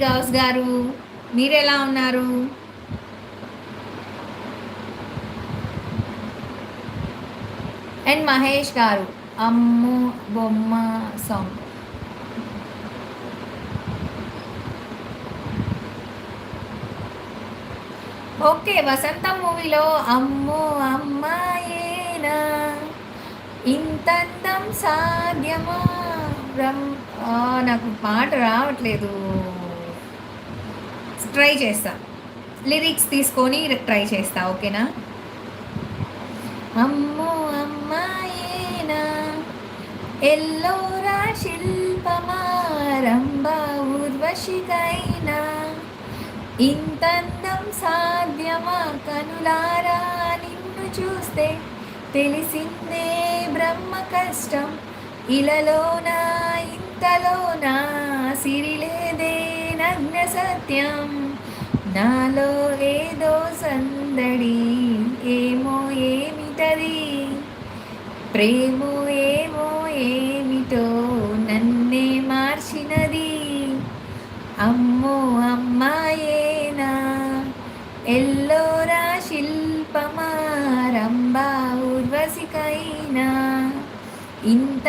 గౌస్ గారు, మీరెలా ఉన్నారు? అండ్ మహేష్ గారు, అమ్ము బొమ్మ సాంగ్. ఓకే, వసంతం మూవీలో అమ్మో అమ్మాయేనా ఇంతందం సాధ్యమా బ్రహ్మ. నాకు పాట రావట్లేదు, ట్రై చేస్తా. లిరిక్స్ తీసుకొని ట్రై చేస్తా, ఓకేనా? అమ్మో అమ్మాయేనా ఎల్లోరా శిల్పమా రంభా ఊర్వశికైనా ఇంతందం సాధ్యమా కనులారా నిన్ను చూస్తే తెలిసిందే బ్రహ్మ కష్టం ఇలలోనా ఇంతలోనా సిరిలేదే నగ్న సత్యం నాలో ఏదో సందడి ఏమో ఏమిటది ప్రేమో ఏమో ఏమిటో నన్నే మార్చినది అమ్మో అమ్మాయేనా ఎల్లోరా శిల్పమా రంభా ఊర్వశికైనా ఇంత